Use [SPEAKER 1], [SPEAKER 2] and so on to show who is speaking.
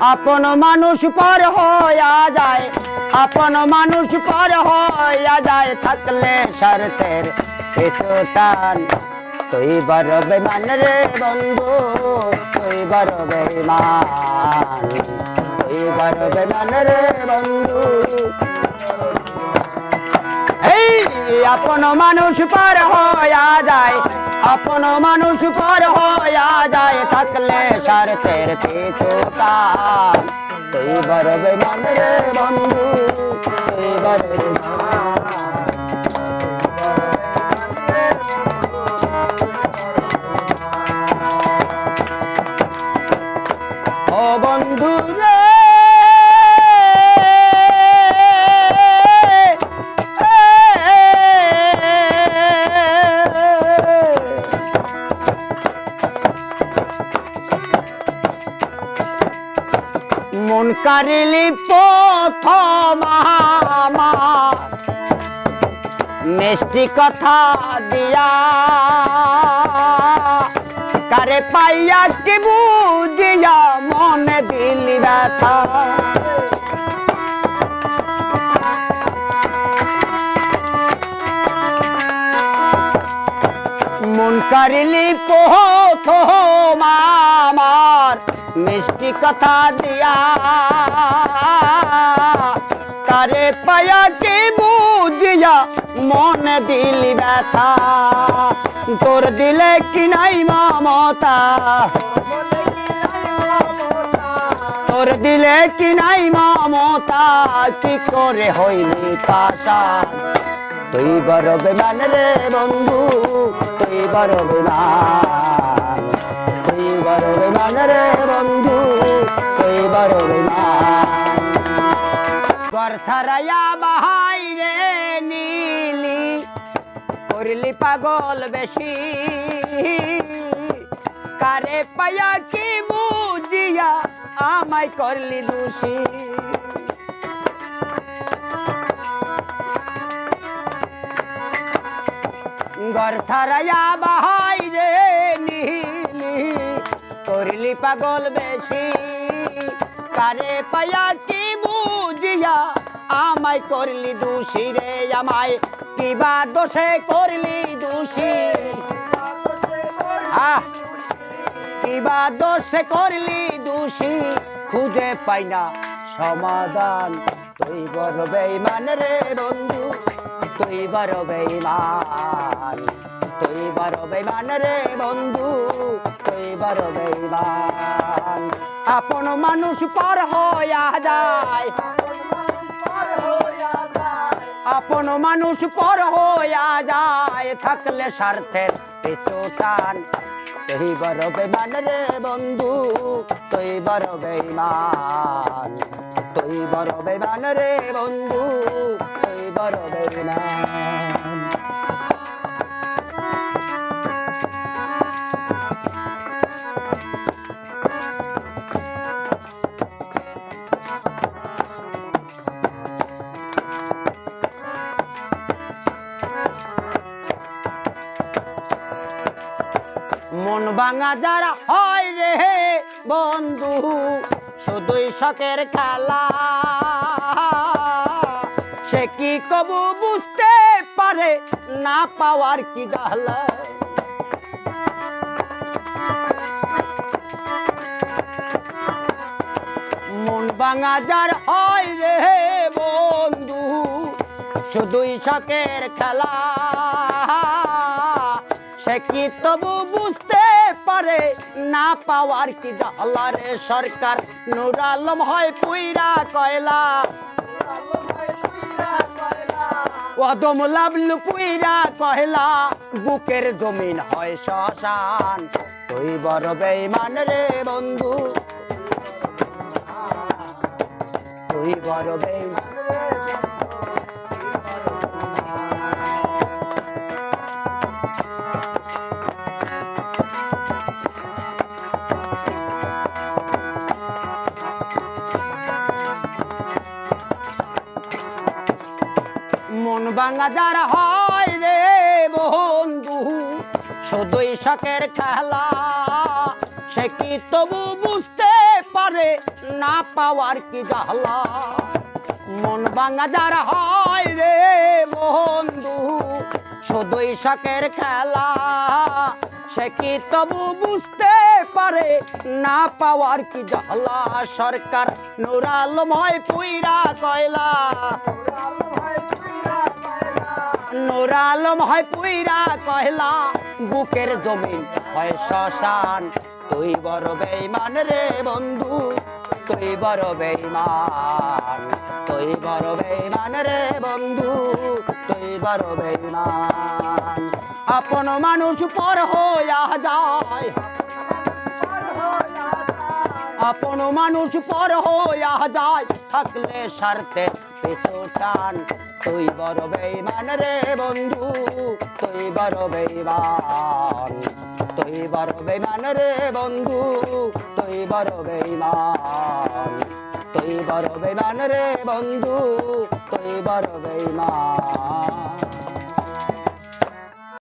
[SPEAKER 1] আপন মানুষ পর হইয়া যায়, আপন মানুষ পর হইয়া যায়, থাকলে স্বার্থের পিছু টান। তুই বড় বেঈমান রে বন্ধু, তুই বড় বেঈমান, তুই বড় বেঈমান রে বন্ধু। এই আপন মানুষ পর হইয়া যায়, আপন মানুষ পর হইয়া যায়, থাকলে স্বার্থের পিছু টান। তুই বড় বেঈমান রে বন্ধু, তুই বড় বেঈমান। ও বন্ধু রে মন কারিলি প্রথম আমার মিষ্টি কথা দিয়া, কারে পাইয়া কি বুঝিয়া মনে দিলি ব্যথা। মন কারিলি প্রথম আমার মিষ্টি কথা দিয়া, কারে পাইয়া কি বুঝিয়া মনে দিলি ব্যথা। তোর দিলে কি নাই মমতা, তোর দিলে কি নাই মমতা, কি করে হইলি পাশান। তুই বড় বেঈমান রে বন্ধু, তুই বড় বেঈমান, তুই বড় বেঈমান রে বন্ধু, তুই বড় বেঈমান। ঘর ছাড়াইয়া বাহিরে নিলি, করলি পাগল বেশি, কারে পাইয়া কি বুঝিয়া আমায় করলি দোষী। ঘর ছাড়াইয়া বাহিরে নিলি, করলি পাগল বেশি, কারে পাইয়া কি বুঝিয়া আমায় করলি দোষী রে। আমায় কিবা দোষে করলি দোষী, কিবা দোষে করলি দোষী, খুঁজে পাই না সমাধান। তুই বড় বেঈমান রে বন্ধু, তুই বড় বেঈমান, তুই বড় বেঈমান রে বন্ধু, তুই বড় বেঈমান। আপন মানুষ পর হইয়া যায়, আপন মানুষ পর হইয়া যায়, থাকলে স্বার্থের পিছু টান। তুই বড় বেঈমান রে বন্ধু, তুই বড় বেঈমান, তুই বড় বেঈমান রে বন্ধু, তুই বড় বেঈমান। মন ভাঙা যারা হয় রে বন্ধু, শুধুই শখের খেলা, সে কি কবু বুঝতে পারে না পাওয়ার কি জ্বালা। মন ভাঙা যার হয় রে বন্ধু, শুধুই শখের খেলা, সে কি তবু বুঝতে পারে না পাওয়ার কি জ্বালা রে। সরকার নূর আলম হয় পুইরা কয়লা, কদম লাবলু পুইরা কয়লা, বুকের জমিন হয় শ্মশান। তুই বড় বেঈমান রে বন্ধু, তুই বড় বেঈমান। মন ভাঙা যারা হয় রে বন্ধু, শুধুই শখের খেলা, সে কি তবু বুঝতে পারে না পাওয়ার কি জ্বালা মন ভাঙা যার হয় রে বন্ধু শুধুই শখের খেলা সে কি তবু বুঝতে পারে না পাওয়ার কি জ্বালা সরকার নূর আলময় পুইরা কয়লা নূর আলম হয় পুইরা কয়লা বুকের জমিন হয় শ্মশান তুই বড় বেঈমান রে বন্ধু তুই বড় বেঈমান তুই বড় বেঈমান রে বন্ধু তুই বড় বেঈমান আপন মানুষ পর হইয়া যায় আপন মানুষ পর হইয়া যায় থাকলে স্বার্থে পিছু টান তুই বড় বেঈমান রে বন্ধু তুই বড় বেঈমান তুই বড় বেঈমান রে বন্ধু তুই বড় বেঈমান তুই বড় বেঈমান রে বন্ধু তুই বড় বেঈমান